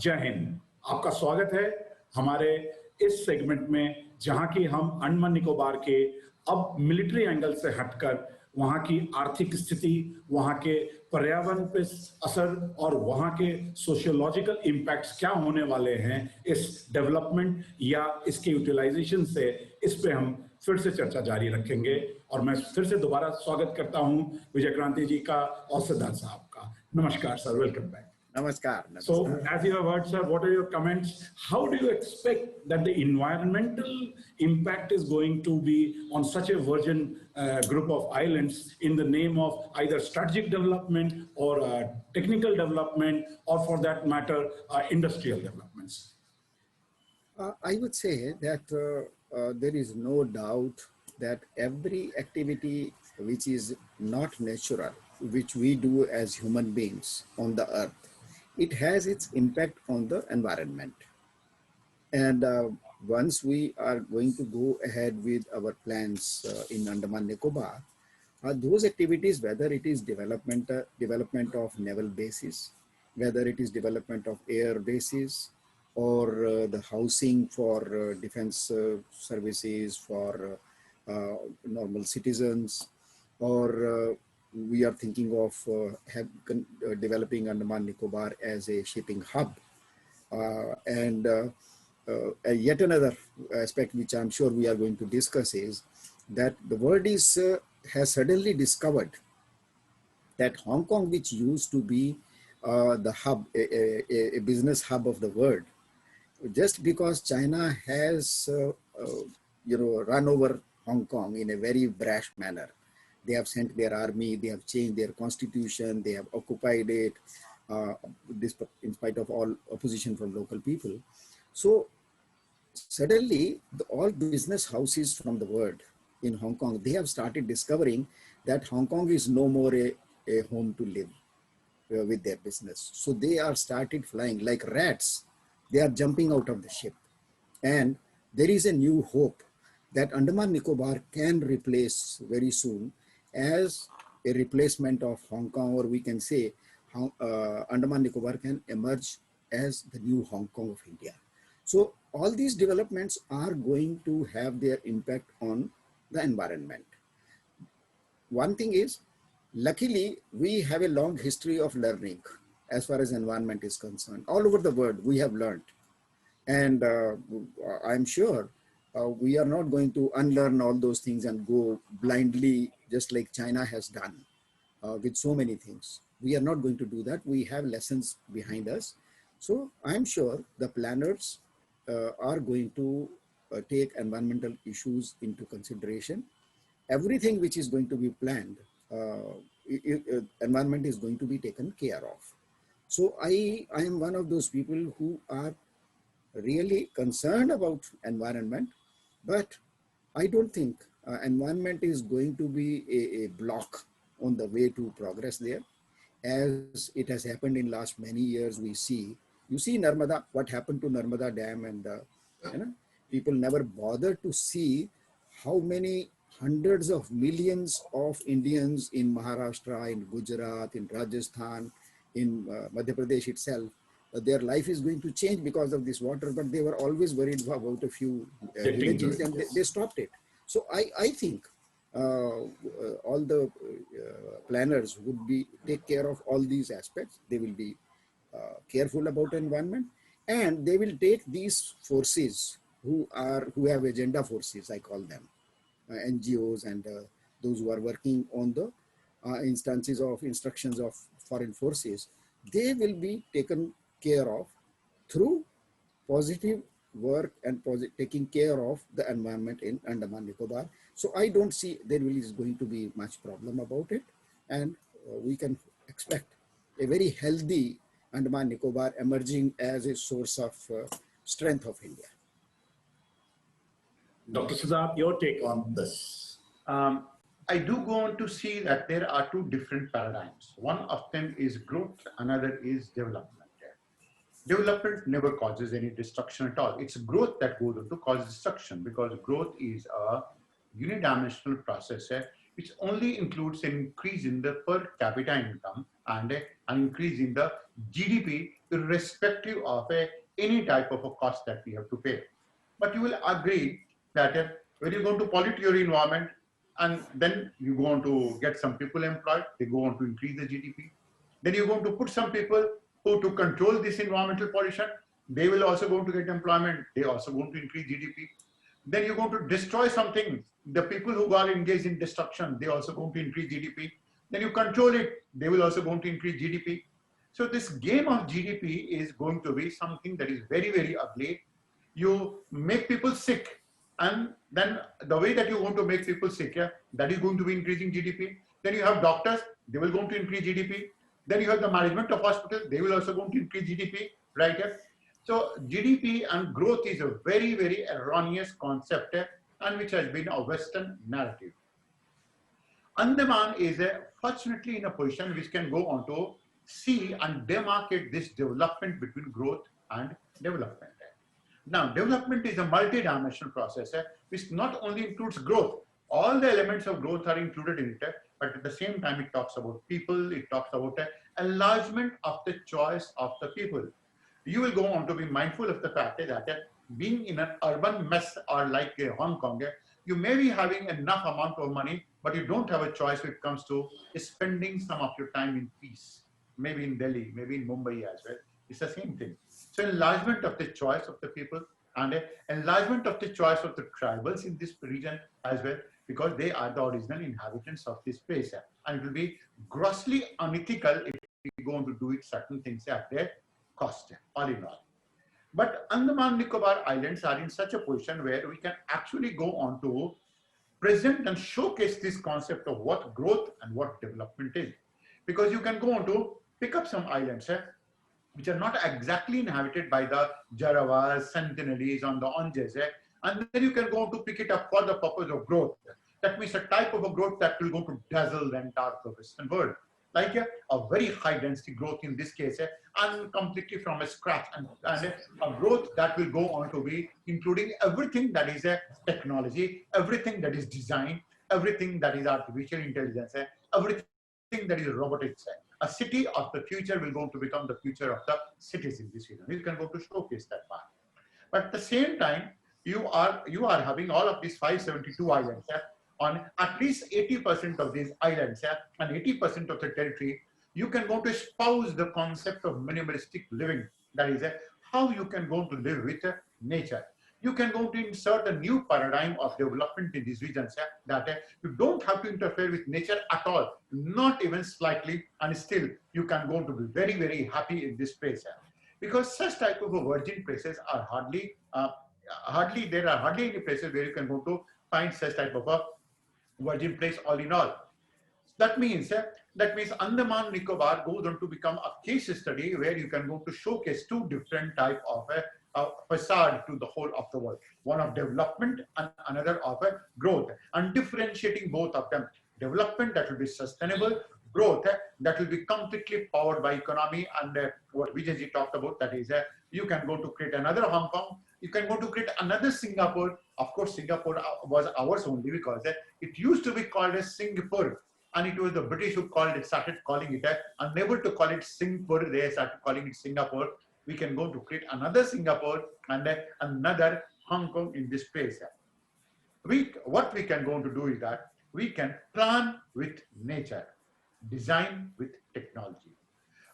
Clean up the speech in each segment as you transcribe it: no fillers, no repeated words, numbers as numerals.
जय हिंद। आपका स्वागत है हमारे इस सेगमेंट में, जहां की हम अंडमान निकोबार के अब मिलिट्री एंगल से हटकर वहां की आर्थिक स्थिति, वहां के पर्यावरण पे असर और वहां के सोशियोलॉजिकल इम्पैक्ट्स क्या होने वाले हैं इस डेवलपमेंट या इसके यूटिलाइजेशन से, इस पे हम फिर से चर्चा जारी रखेंगे। और मैं फिर से दोबारा स्वागत करता हूं विजय क्रांति जी का और सिद्धार्थ साहब का। नमस्कार sir, welcome back. Namaskar. So, as you have heard, sir, what are your comments? How do you expect that the environmental impact is going to be on such a virgin group of islands in the name of either strategic development or technical development, or for that matter, industrial developments? I would say that there is no doubt that every activity which is not natural, which we do as human beings on the earth, it has its impact on the environment. And once we are going to go ahead with our plans in Andaman Nicobar, those activities, whether it is development of naval bases, whether it is development of air bases, or the housing for defense services for normal citizens, or we are thinking of developing Andaman Nicobar as a shipping hub. Yet another aspect which I'm sure we are going to discuss is that the world has suddenly discovered that Hong Kong, which used to be the hub, a business hub of the world, just because China has run over Hong Kong in a very brash manner. They have sent their army, they have changed their constitution, they have occupied it, in spite of all opposition from local people. So suddenly, all business houses from the world in Hong Kong, they have started discovering that Hong Kong is no more a home to live with their business. So they are started flying like rats. They are jumping out of the ship. And there is a new hope that Andaman Nicobar can replace very soon as a replacement of Hong Kong, or we can say Andaman Nicobar can emerge as the new Hong Kong of India. So all these developments are going to have their impact on the environment. One thing is, luckily, we have a long history of learning as far as environment is concerned. All over the world, we have learned. And I'm sure we are not going to unlearn all those things and go blindly, just like China has done with so many things. We are not going to do that. We have lessons behind us. So I'm sure the planners are going to take environmental issues into consideration. Everything which is going to be planned, environment is going to be taken care of. So I am one of those people who are really concerned about environment, but I don't think environment is going to be a block on the way to progress there. As it has happened in last many years, you see Narmada, what happened to Narmada Dam, and people never bother to see how many hundreds of millions of Indians in Maharashtra, in Gujarat, in Rajasthan, in Madhya Pradesh itself, their life is going to change because of this water, but they were always worried about a few villages, and they stopped it. So I think all the planners would take care of all these aspects. They will be careful about environment, and they will take these forces who have agenda forces, I call them, NGOs, and those who are working on the instructions of foreign forces. They will be taken care of through positive work and taking care of the environment in Andaman Nicobar. So I don't see there is going to be much problem about it, and we can expect a very healthy Andaman Nicobar emerging as a source of strength of India. Dr. Siddharth, your take on this? I do go on to see that there are two different paradigms. One of them is growth, another is development. Development never causes any destruction at all. It's growth that goes on to cause destruction, because growth is a unidimensional process which only includes an increase in the per capita income and an increase in the GDP irrespective of any type of a cost that we have to pay. But you will agree that when you go to pollute your environment and then you go on to get some people employed, they go on to increase the GDP. Then you're going to put some people who to control this environmental pollution, they will also going to get employment, they also going to increase GDP. Then you're going to destroy something, the people who got engaged in destruction, they also going to increase GDP. Then you control it, they will also going to increase GDP. So this game of GDP is going to be something that is very, very ugly. You make people sick, and then the way that you want to make people sick, yeah, that is going to be increasing GDP. Then you have doctors, they will going to increase GDP. Then you have the management of hospitals, they will also going to increase GDP, right? So GDP and growth is a very, very erroneous concept and which has been a Western narrative. Andaman is fortunately in a position which can go on to see and demarcate this development between growth and development. Now, development is a multi-dimensional process which not only includes growth, all the elements of growth are included in it, but at the same time it talks about people, it talks about enlargement of the choice of the people. You will go on to be mindful of the fact that being in an urban mess or like Hong Kong, you may be having enough amount of money, but you don't have a choice when it comes to spending some of your time in peace. Maybe in Delhi, maybe in Mumbai as well. It's the same thing. So enlargement of the choice of the people and enlargement of the choice of the tribals in this region as well, because they are the original inhabitants of this place. And it will be grossly unethical if we go on to do it certain things at their cost, all in all. But Andaman Nicobar Islands are in such a position where we can actually go on to present and showcase this concept of what growth and what development is. Because you can go on to pick up some islands which are not exactly inhabited by the Jarawas, Sentinelese, and the Onges, and then you can go on to pick it up for the purpose of growth. That means a type of a growth that will go to dazzle the entire Western world. Like a very high density growth in this case, and completely from a scratch, and a growth that will go on to be including everything that is technology, everything that is design, everything that is artificial intelligence, everything that is robotics. A city of the future will go to become the future of the cities in this region. You can go to showcase that part. But at the same time, you are having all of these 572 islands. On at least 80% of these islands and 80% of the territory, you can go to espouse the concept of minimalistic living. That is how you can go to live with nature. You can go to insert a new paradigm of development in these regions that you don't have to interfere with nature at all, not even slightly, and still you can go to be very, very happy in this place. Because such type of virgin places are there are hardly any places where you can go to find such type of a virgin place all in all. That means Andaman Nicobar goes on to become a case study where you can go to showcase two different type of facade to the whole of the world. One of development and another of growth, and differentiating both of them. Development that will be sustainable, growth that will be completely powered by economy, and what Vijayji talked about, that is you can go to create another Hong Kong, you can go to create another Singapore. Of course, Singapore was ours only because it used to be called as Singapore, and it was the British who started calling it, unable to call it Singapore, they started calling it Singapore. We can go to create another Singapore and another Hong Kong in this place. What we can go to do is that we can plan with nature, design with technology.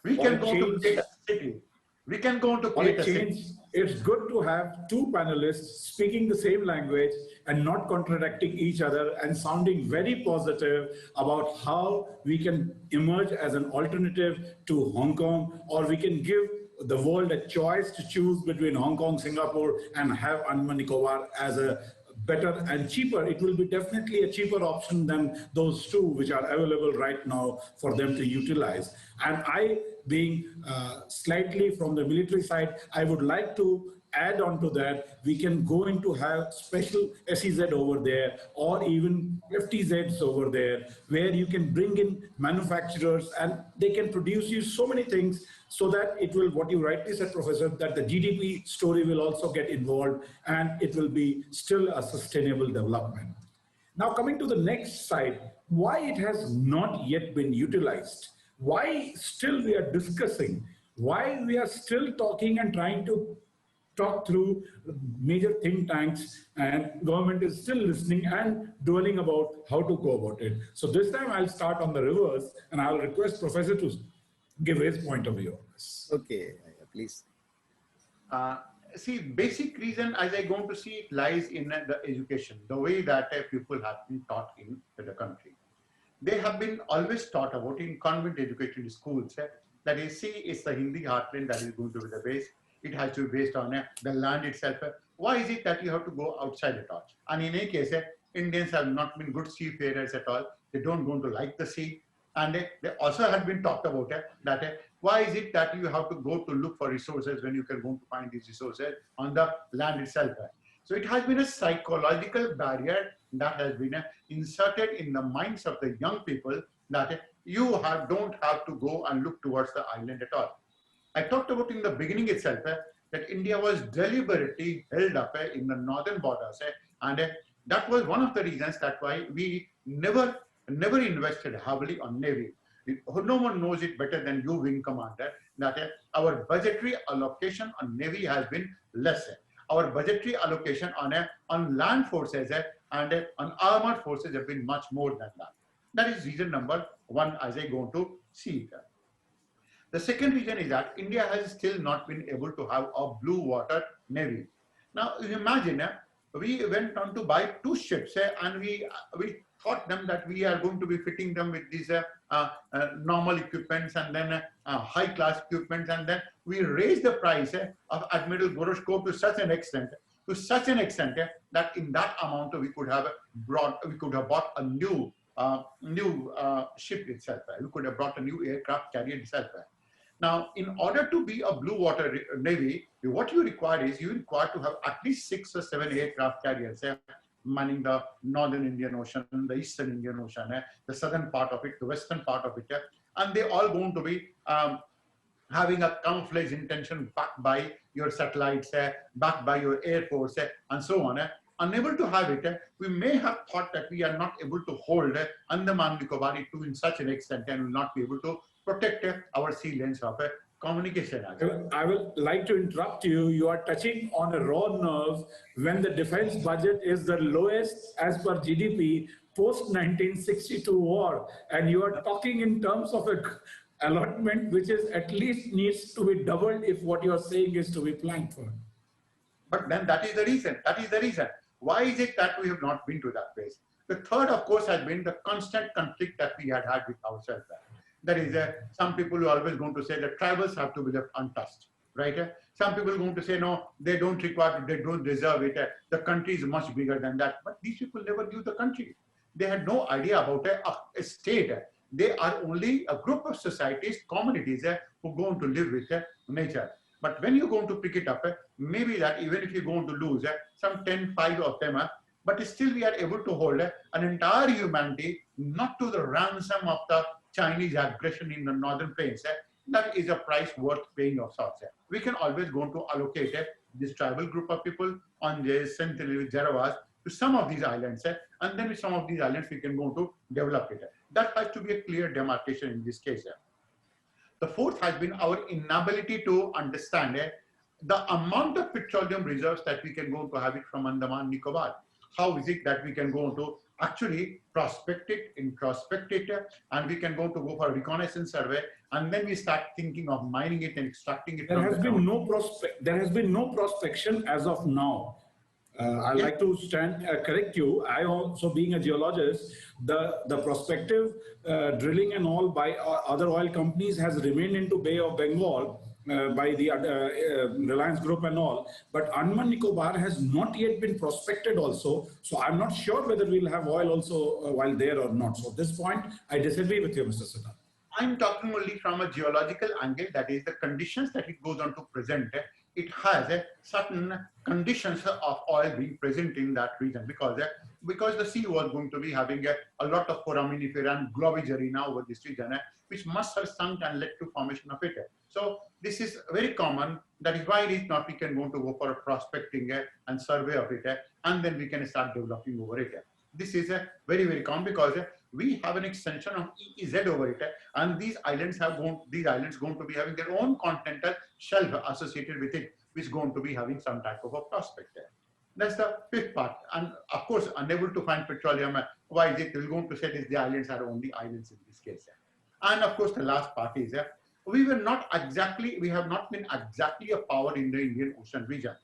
We can go to create a city. We can go to create a city. It's good to have two panelists speaking the same language and not contradicting each other and sounding very positive about how we can emerge as an alternative to Hong Kong, or we can give the world a choice to choose between Hong Kong, Singapore, and have Andaman Nicobar as a better and cheaper. It will be definitely a cheaper option than those two which are available right now for them to utilize. And I, being slightly from the military side, I would like to add on to that, we can go into have special SEZ over there, or even FTZs over there, where you can bring in manufacturers and they can produce you so many things, so that it will, what you rightly said, Professor, that the GDP story will also get involved and it will be still a sustainable development. Now coming to the next side, why it has not yet been utilized, why still we are discussing why we are still talking and trying to talk through major think tanks, and government is still listening and dwelling about how to go about it. So this time I'll start on the reverse, and I'll request Professor to give his point of view on this. Okay, please. Uh, See, basic reason as I going to see it lies in the education, the way that people have been taught in the country. They have been always taught about in convent educated schools that is, see, it's the Hindi heartland that is going to be the base. It has to be based on the land itself. Why is it that you have to go outside at all? And in any case, Indians have not been good seafarers at all. They don't going to like the sea. And they also have been talked about that why is it that you have to go to look for resources when you can go to find these resources on the land itself? So it has been a psychological barrier that has been inserted in the minds of the young people that you don't have to go and look towards the island at all. I talked about in the beginning itself that India was deliberately held up in the northern borders, and that was one of the reasons that why we never invested heavily on Navy. No one knows it better than you, Wing Commander, that our budgetary allocation on Navy has been less. Our budgetary allocation on land forces and on armored forces have been much more than that. That is reason number one as I go to see it. The second reason is that India has still not been able to have a blue water navy. Now imagine we went on to buy 2 ships and we thought them that we are going to be fitting them with these normal equipments and then high class equipments, and then we raised the price of Admiral Goroshkov to such an extent that in that amount we could have bought a new ship itself. We could have brought a new aircraft carrier itself. Now, in order to be a blue water navy, what you require is you require to have at least 6 or 7 aircraft carriers manning the northern Indian Ocean, the eastern Indian Ocean, the southern part of it, the western part of it, and they all going to be having a camouflage intention backed by your satellites, backed by your air force, and so on. Unable to have it, we may have thought that we are not able to hold Andaman Nicobar to in such an extent and will not be able to protect our sea lanes of communication. I will like to interrupt you. You are touching on a raw nerve when the defense budget is the lowest as per GDP post 1962 war, and you are talking in terms of a allotment which is at least needs to be doubled if what you are saying is to be planned for. But then that is the reason. Why is it that we have not been to that place? The third, of course, has been the constant conflict that we had with ourselves. That is, some people are always going to say that tribals have to be left untouched, right? Some people are going to say, no, they don't require it, they don't deserve it. The country is much bigger than that. But these people never knew the country. They had no idea about a state. They are only a group of societies, communities who are going to live with nature. But when you're going to pick it up, maybe that even if you're going to lose some 10, 5 of them, but still we are able to hold an entire humanity, not to the ransom of the Chinese aggression in the northern plains. That is a price worth paying of sorts. We can always go to allocate this tribal group of people on the Sentinel, Jarawas to some of these islands, and then with some of these islands we can go to develop it. That has to be a clear demarcation in this case. The fourth has been our inability to understand the amount of petroleum reserves that we can go to have it from Andaman Nicobar. How is it that we can go to actually prospect it, introspect it, and we can go for a reconnaissance survey, and then we start thinking of mining it and extracting it. There has been no prospection as of now. I'd like to correct you. I also, being a geologist, the prospective drilling and all by other oil companies has remained into Bay of Bengal by the Reliance Group and all. But Andaman Nicobar has not yet been prospected also. So I'm not sure whether we'll have oil also while there or not. So at this point, I disagree with you, Mr. Siddharth. I'm talking only from a geological angle, that is the conditions that it goes on to present. It has certain conditions of oil being present in that region because the sea was going to be having a lot of foraminifera and globigerina over this region, which must have sunk and led to formation of it. So this is very common. That is why it is not we can go for a prospecting and survey of it, and then we can start developing over it. This is a very, very common because we have an extension of EEZ over it, and these islands going to be having their own continental shelf associated with it, which is going to be having some type of a prospect there. That's the fifth part. And of course, unable to find petroleum. Why is it? We're going to say this, the islands are only islands in this case. And of course, the last part is we have not been exactly a power in the Indian Ocean region.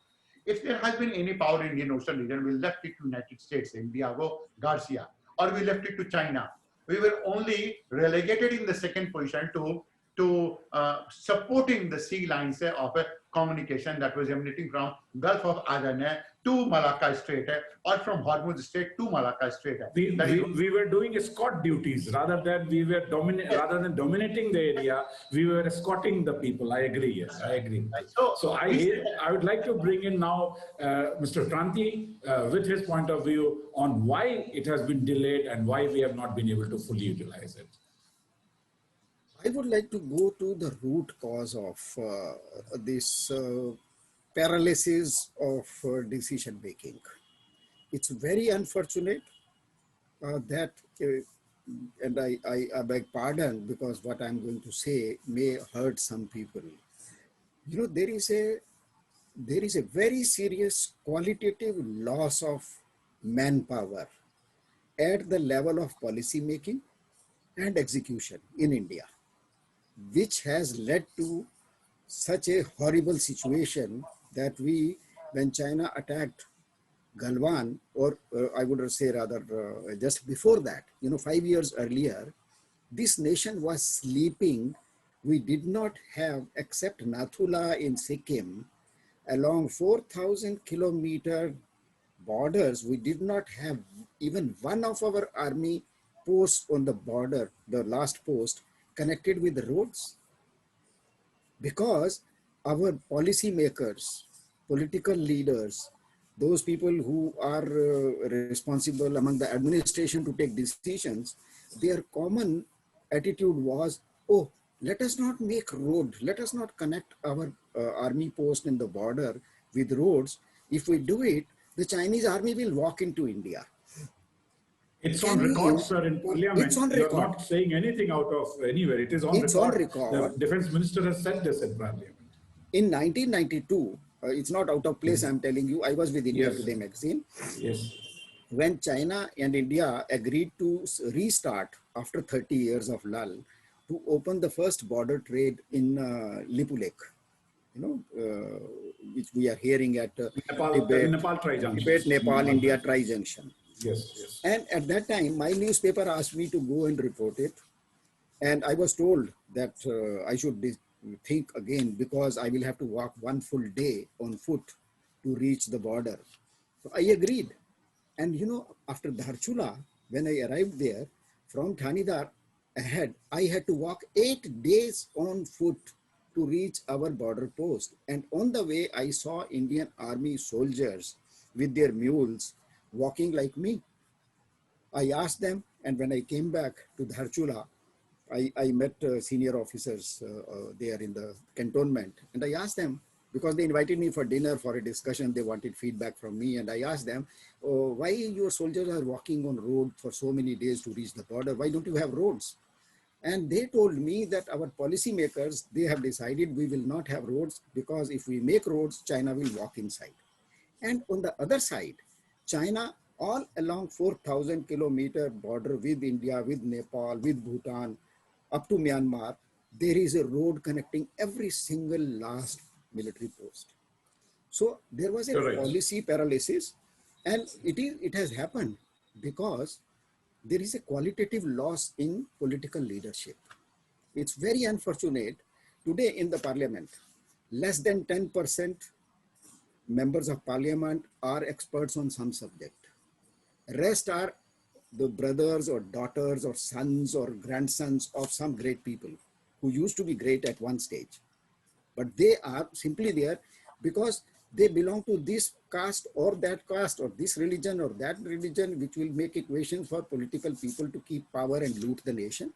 If there has been any power in Indian Ocean region, we left it to United States in Diego Garcia, or we left it to China. We were only relegated in the second position to supporting the sea lines of a communication that was emanating from Gulf of Aden to Malacca Strait, or from Hormuz Strait to Malacca Strait. We were doing escort duties rather than dominating the area. We were escorting the people. I agree. Yes, I agree. So I would like to bring in now Mr. Kranti with his point of view on why it has been delayed and why we have not been able to fully utilize it. I would like to go to the root cause of this paralysis of decision making. It's very unfortunate that, and I beg pardon because what I'm going to say may hurt some people. You know, there is a very serious qualitative loss of manpower at the level of policy making and execution in India, which has led to such a horrible situation that when China attacked Galwan, or I would say rather just before that, 5 years earlier, this nation was sleeping. We did not have, except Nathula in Sikkim, along 4,000 kilometer borders, we did not have even one of our army posts on the border, the last post, connected with the roads, because our policy makers, political leaders, those people who are responsible among the administration to take decisions, their common attitude was, oh, let us not make road, let us not connect our army post in the border with roads. If we do it, the Chinese army will walk into India. It's on record, sir, in Parliament. It's on record. You're not saying anything out of anywhere. It is on It's record. on record. The defense minister has said this in Parliament. In 1992, it's not out of place, I'm telling you, I was with India Today magazine. Yes. When China and India agreed to restart after 30 years of lull, to open the first border trade in Lipu Lake, which we are hearing at Nepal Tri-Junction. Tibet, Nepal, India Tri-Junction. Yes, yes. And at that time, my newspaper asked me to go and report it. And I was told that I should think again because I will have to walk one full day on foot to reach the border. So I agreed. And after Dharchula, when I arrived there, from Thanidar ahead, I had to walk 8 days on foot to reach our border post. And on the way, I saw Indian Army soldiers with their mules walking like me. I asked them, and when I came back to Dharchula, I met senior officers there in the cantonment, and I asked them, because they invited me for dinner for a discussion, they wanted feedback from me, and I asked them, why your soldiers are walking on road for so many days to reach the border? Why don't you have roads? And they told me that our policymakers, they have decided we will not have roads because if we make roads, China will walk inside. And on the other side, China, all along 4,000 kilometer border with India, with Nepal, with Bhutan, up to Myanmar, there is a road connecting every single last military post. So there was a policy paralysis, and it has happened because there is a qualitative loss in political leadership. It's very unfortunate. Today in the parliament, less than 10% members of parliament are experts on some subject. Rest are the brothers or daughters or sons or grandsons of some great people who used to be great at one stage. But they are simply there because they belong to this caste or this religion or that religion, which will make equations for political people to keep power and loot the nation.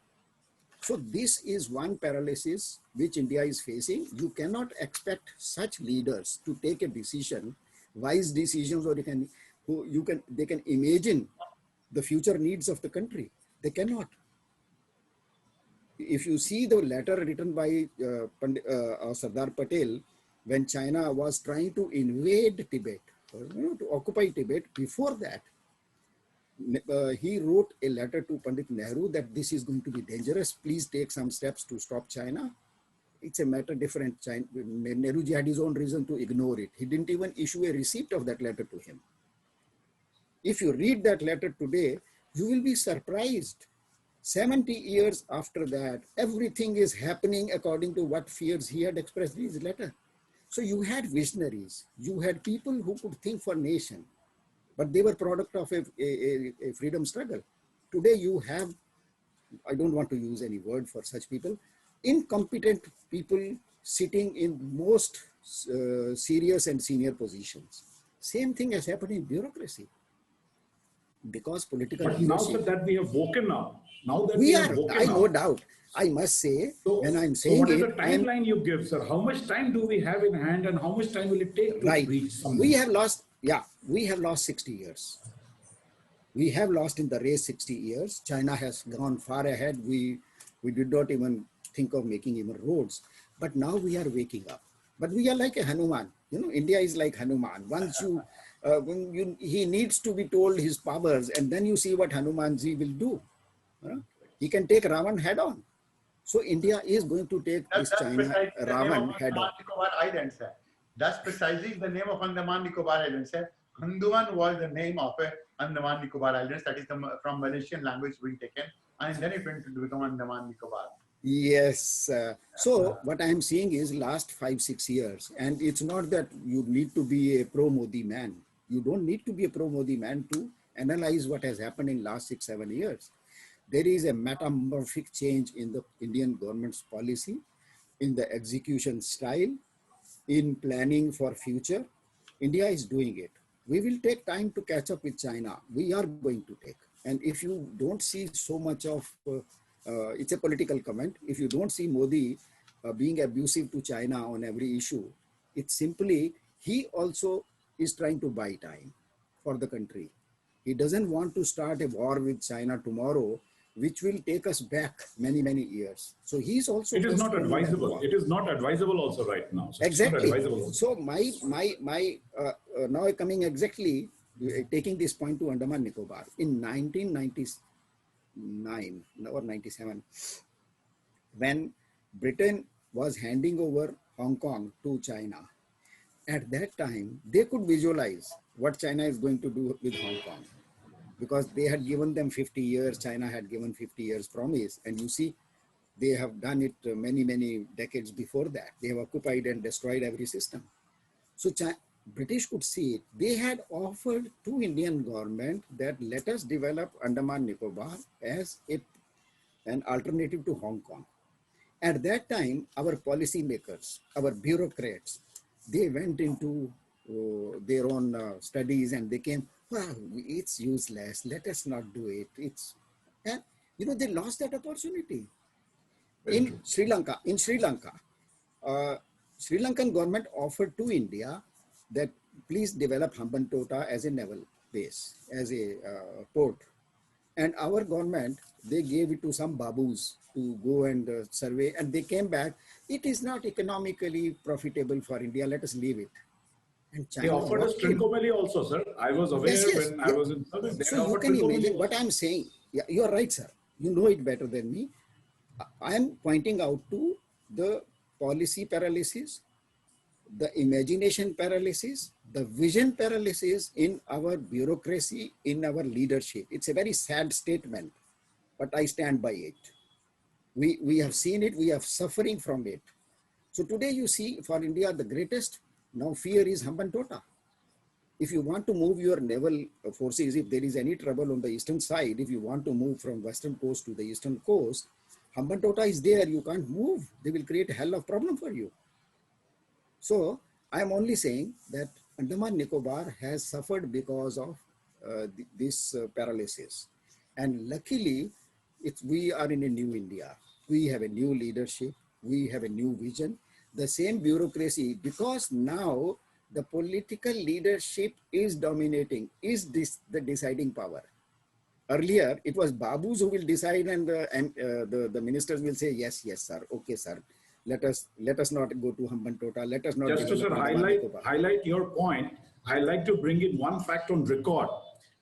So this is one paralysis which India is facing. You cannot expect such leaders to take a decision, wise decisions, or they can imagine the future needs of the country. They cannot. If you see the letter written by Sardar Patel when China was trying to invade Tibet, to occupy Tibet, before that, he wrote a letter to Pandit Nehru that this is going to be dangerous. Please take some steps to stop China. It's a matter different. Nehruji had his own reason to ignore it. He didn't even issue a receipt of that letter to him. If you read that letter today, you will be surprised. 70 years after that, everything is happening according to what fears he had expressed in his letter. So you had visionaries, you had people who could think for nation, but they were product of a freedom struggle. Today you have, I don't want to use any word for such people, incompetent people sitting in most serious and senior positions. Same thing has happened in bureaucracy. Because political but now sir, that we have woken up, now that we have are, woken I no up, doubt, I must say, so, when I'm so saying what is it, the timeline you give, sir? How much time do we have in hand and how much time will it take to right, reach somewhere? we have lost, yeah, we have lost 60 years. We have lost in the race 60 years. China has gone far ahead. We did not even think of making even roads. But now we are waking up. But we are like a Hanuman. You know, India is like Hanuman. Once you, he needs to be told his powers, and then you see what Hanumanji will do. He can take Ravan head on. So India is going to take this That's China precisely the name of Ravan head on. Andaman Nicobar Islands. That's precisely the name of Andaman Nicobar Islands. Handuman was the name of Andaman Nicobar Islands. That is from Malaysian language being taken, and then it went to become Andaman Nicobar. Yes. So what I am seeing is last 5-6 years, and it's not that you need to be a pro-Modi man. You don't need to be a pro-Modi man to analyze what has happened in last 6-7 years. There is a metamorphic change in the Indian government's policy, in the execution style, in planning for future. India is doing it. We will take time to catch up with China. We are going to take. And if you don't see so much of, it's a political comment, if you don't see Modi being abusive to China on every issue, it's simply, he also is trying to buy time for the country. He doesn't want to start a war with China tomorrow, which will take us back many, many years. So he's also— It is not advisable. It is not advisable also right now. So exactly. Also. So now coming exactly, taking this point to Andaman Nicobar, in 1999 or 97, when Britain was handing over Hong Kong to China, at that time, they could visualize what China is going to do with Hong Kong, because they had given them 50 years, China had given 50 years promise. And you see, they have done it many, many decades before that. They have occupied and destroyed every system. So British could see it. They had offered to Indian government that let us develop Andaman Nicobar as an alternative to Hong Kong. At that time, our policymakers, our bureaucrats, they went into their own studies and they came, well, it's useless, let us not do it. And they lost that opportunity. In Sri Lanka, Sri Lankan government offered to India that please develop Hambantota as a naval base, as a port. And our government, they gave it to some babus to go and survey, and they came back. It is not economically profitable for India, let us leave it. And China, they offered us Trincomalee also, sir. I was aware when I was in service. So you can imagine what I'm saying. Yeah, you are right, sir. You know it better than me. I am pointing out to the policy paralysis, the imagination paralysis, the vision paralysis in our bureaucracy, in our leadership. It's a very sad statement, but I stand by it. We have seen it, we are suffering from it. So today you see, for India, the greatest now fear is Hambantota. If you want to move your naval forces, if there is any trouble on the eastern side, if you want to move from western coast to the eastern coast, Hambantota is there, you can't move. They will create a hell of a problem for you. So I am only saying that Andaman Nicobar has suffered because of this paralysis. And luckily, we are in a new India. We have a new leadership. We have a new vision. The same bureaucracy, because now the political leadership is dominating, is the deciding power. Earlier, it was Babus who will decide, and the ministers will say, yes, yes, sir, okay, sir. Let us not go to Hambantota. Let us not Just to develop sort of Andaman Nicobar. highlight your point, I like to bring in one fact on record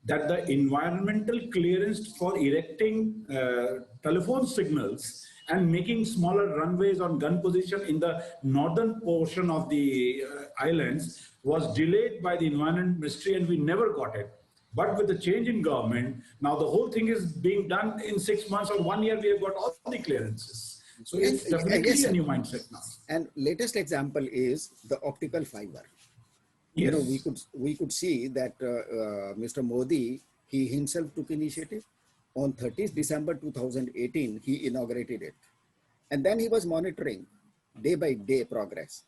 that the environmental clearance for erecting telephone signals and making smaller runways on gun position in the northern portion of the islands was delayed by the Environment Ministry, and we never got it. But with the change in government, now the whole thing is being done in 6 months or 1 year. We have got all the clearances. So it's definitely Yes, a sir. new mindset now. And latest example is the optical fiber. You know, Yes. we could see that Mr. Modi, he himself took initiative. On 30th December 2018, he inaugurated it. And then he was monitoring day by day progress.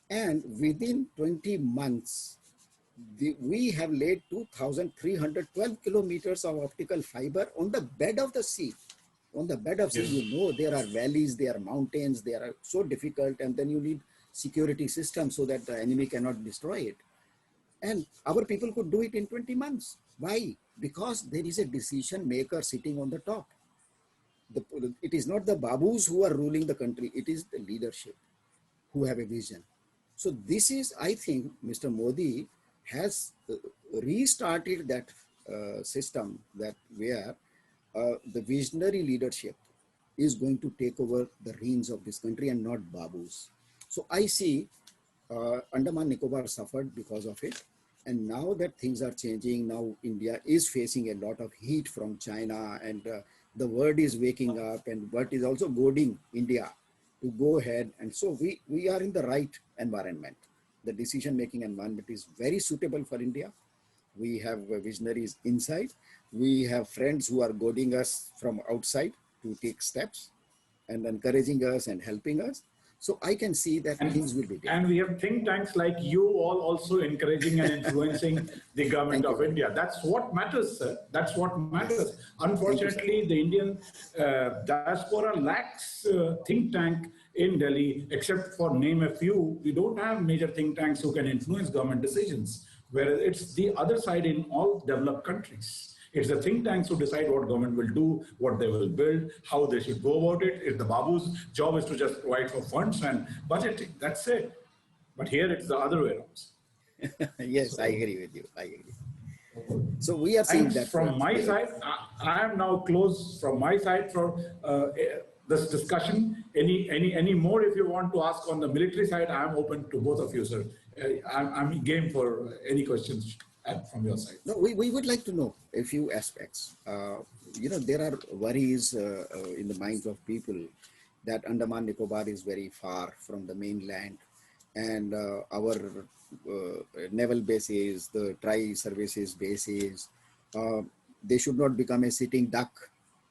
And within 20 months, we have laid 2,312 kilometers of optical fiber on the bed of the sea. On the bed of sea, Yes. you know, there are valleys, there are mountains, they are so difficult, and then you need security systems so that the enemy cannot destroy it. And our people could do it in 20 months. Why? Because there is a decision maker sitting on the top. It is not the Babus who are ruling the country, it is the leadership who have a vision. So this is, I think, Mr. Modi has restarted that system that where the visionary leadership is going to take over the reins of this country and not Babus. So I see Andaman Nicobar suffered because of it. And now that things are changing, now India is facing a lot of heat from China, and the world is waking up, and what is also goading India to go ahead. And so we are in the right environment. The decision-making environment is very suitable for India. We have visionaries inside. We have friends who are goading us from outside to take steps and encouraging us and helping us. So I can see that things will be different. And we have think tanks like you all also encouraging and influencing the government of India. That's what matters, sir. That's what matters. Unfortunately, the Indian diaspora lacks think tank in Delhi, except for name a few. We don't have major think tanks who can influence government decisions, whereas it's the other side in all developed countries. It's the think tanks who decide what government will do, what they will build, how they should go about it. It's the Babu's job is to just provide for funds and budgeting. That's it. But here it's the other way around. Yes, I agree with you. I agree. So we are seeing And that from my side, I am now closed from my side for this discussion. Any more if you want to ask on the military side, I am open to both of you, sir. I'm game for any questions from your side. No, we would like to know a few aspects. You know, there are worries in the minds of people that Andaman Nicobar is very far from the mainland, and our naval bases, the tri-services bases, they should not become a sitting duck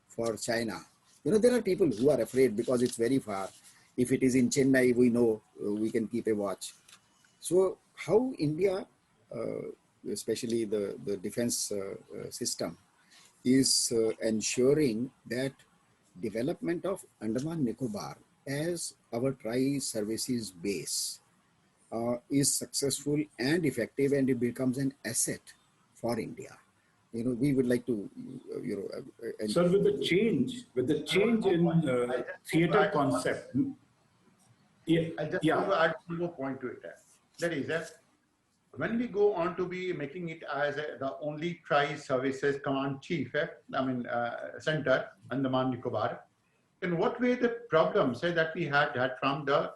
for China. You know, there are people who are afraid because it's very far. If it is in Chennai, we know we can keep a watch. So how India, especially the defense system, is ensuring that development of Andaman Nicobar as our tri-services base is successful and effective, and it becomes an asset for India. You know, we would like to, Sir, with the change in theater concept, I just want to add one more point to it. That is that when we go on to be making it as the only tri-services command chief, center, Andaman Nicobar, in what way the problems that we had from the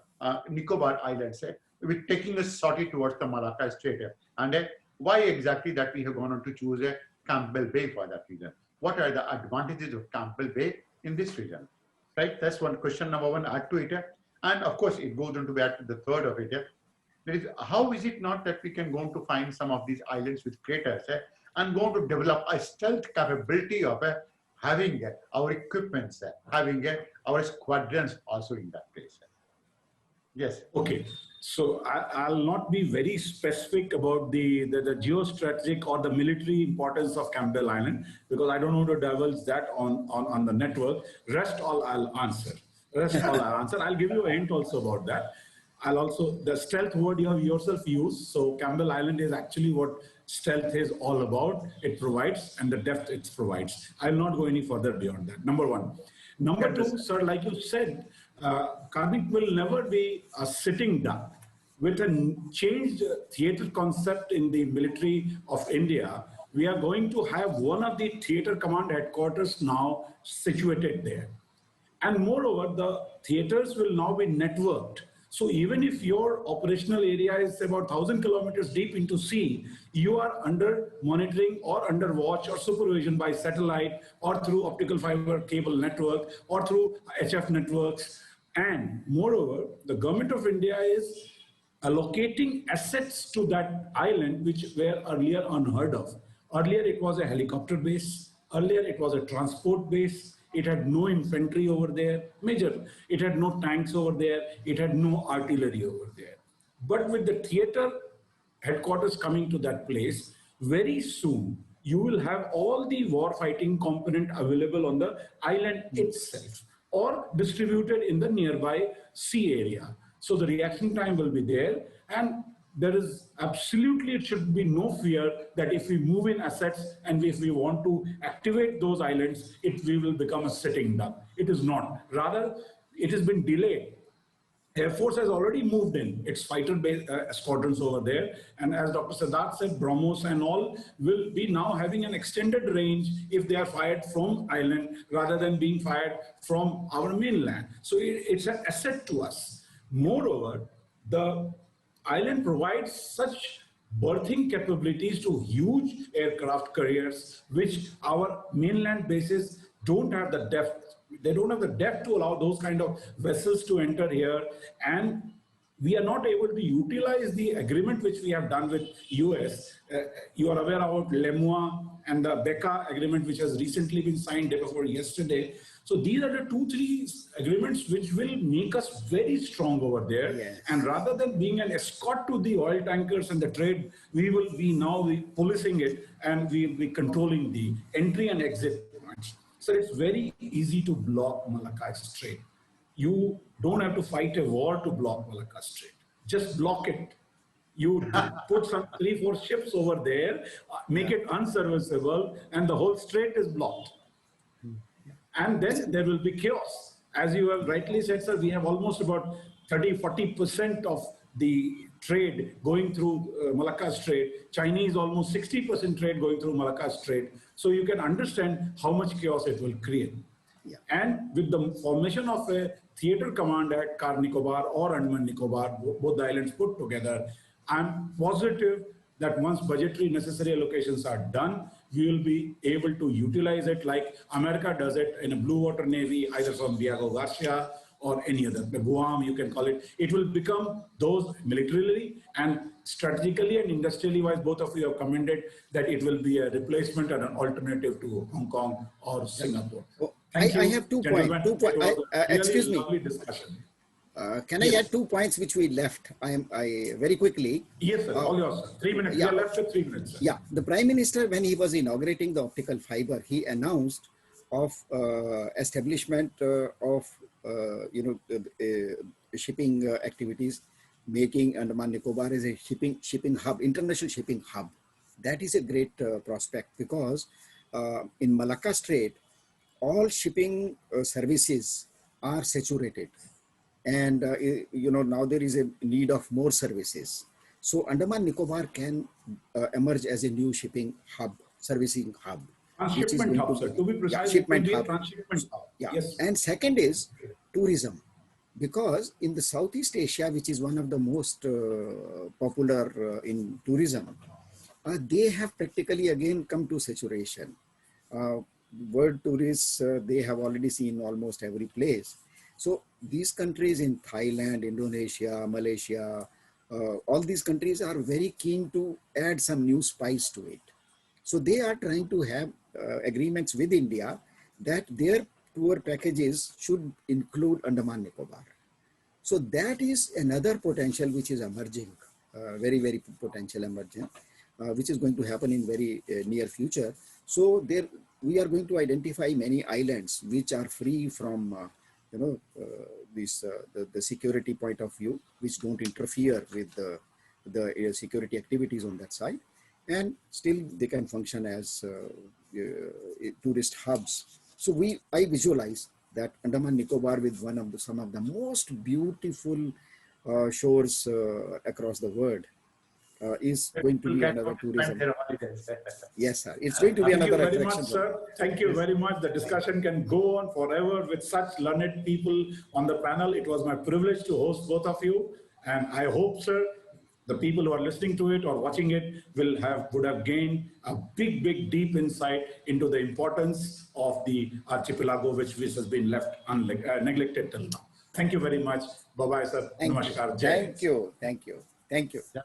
Nicobar Islands, with taking a sortie towards the Malacca Strait, and why exactly that we have gone on to choose Campbell Bay for that region? What are the advantages of Campbell Bay in this region? Right, that's one question number one, add to it. And of course, it goes on to be add to the third of it. That is, how is it not that we can go on to find some of these islands with craters and go on to develop a stealth capability of having our equipments, having our squadrons also in that place? Yes. Okay. So I'll not be very specific about the geostrategic or the military importance of Campbell Island, because I don't want to divulge that on the network. Rest all I'll answer. I'll give you a hint also about that. The stealth word you have yourself used. So Campbell Island is actually what stealth is all about. It provides and the depth it provides. I'll not go any further beyond that. Number one. Number two, sir, like you said, Karnik will never be a sitting duck. With a changed theater concept in the military of India, we are going to have one of the theater command headquarters now situated there. And moreover, the theaters will now be networked. So even if your operational area is about 1,000 kilometers deep into sea, you are under monitoring or under watch or supervision by satellite or through optical fiber cable network or through HF networks. And moreover, the government of India is allocating assets to that island, which were earlier unheard of. Earlier, it was a helicopter base. Earlier, it was a transport base. It had no infantry over there, major. It had no tanks over there. It had no artillery over there. But with the theater headquarters coming to that place, very soon you will have all the war fighting component available on the island itself or distributed in the nearby sea area. So the reaction time will be there, and there is absolutely, it should be no fear that if we move in assets and if we want to activate those islands, we will become a sitting duck. It is not. Rather, it has been delayed. Air Force has already moved in its fighter squadrons over there. And as Dr. Siddharth said, BrahMos and all will be now having an extended range if they are fired from island rather than being fired from our mainland. So it's an asset to us. Moreover, the island provides such berthing capabilities to huge aircraft carriers, which our mainland bases don't have the depth. They don't have the depth to allow those kind of vessels to enter here. And we are not able to utilize the agreement which we have done with US. You are aware about LEMUA and the BECA agreement, which has recently been signed day before yesterday. So these are the 2-3 agreements which will make us very strong over there. Yes. And rather than being an escort to the oil tankers and the trade, we will be now policing it and we will be controlling the entry and exit points. So it's very easy to block Malacca Strait. You don't have to fight a war to block Malacca Strait. Just block it. You put some 3-4 ships over there, make it unserviceable, and the whole strait is blocked. And then there will be chaos. As you have rightly said, sir, we have almost about 30-40% of the trade going through Malacca Strait. Chinese almost 60% trade going through Malacca Strait. So you can understand how much chaos it will create. Yeah. And with the formation of a theater command at Car Nicobar or Andaman Nicobar, both the islands put together, I'm positive that once budgetary necessary allocations are done, we will be able to utilize it like America does it in a blue water navy, either from Diego Garcia or any other, the Guam, you can call it. It will become those militarily and strategically and industrially wise, both of you have commented that it will be a replacement and an alternative to Hong Kong or Singapore. Oh, Thank you, I have 2 points. gentlemen. 2 points. It was a really Excuse me. lovely discussion. Can I add 2 points which we left? I very quickly. Yes, sir. All yours, sir. 3 minutes. Yeah. We are left with 3 minutes, sir. Yeah, the Prime Minister, when he was inaugurating the optical fiber, he announced of establishment of shipping activities, making Andaman Nicobar as a shipping hub, international shipping hub. That is a great prospect because in Malacca Strait, all shipping services are saturated. And, now there is a need of more services. So Andaman Nicobar can emerge as a new shipping hub, servicing hub. Transshipment hub, sir. To be precise, shipment it will hub. be a transshipment hub. Yeah. Yes. And second is tourism. Because in the Southeast Asia, which is one of the most popular in tourism, they have practically again come to saturation. World tourists, they have already seen almost every place. So these countries in Thailand, Indonesia, Malaysia, all these countries are very keen to add some new spice to it. So they are trying to have agreements with India that their tour packages should include Andaman Nicobar. So that is another potential which is emerging, very, very potential emerging, which is going to happen in very near future. So there we are going to identify many islands which are free from the security point of view, which don't interfere with the security activities on that side. and still they can function as tourist hubs. So I visualize that Andaman Nicobar with some of the most beautiful shores across the world is going to People be can another come to tourism. spend their holidays. Yes, sir. It's going to be Thank you another very attraction. much, sir. Thank you very much. The discussion can go on forever with such learned people on the panel. It was my privilege to host both of you. And I hope, sir, the people who are listening to it or watching it would have gained a big, deep insight into the importance of the archipelago, which has been left neglected till now. Thank you very much. Bye-bye, sir. Thank you. Namaskar. Jai Hind. Thank you. Thank you. Thank you. Yeah.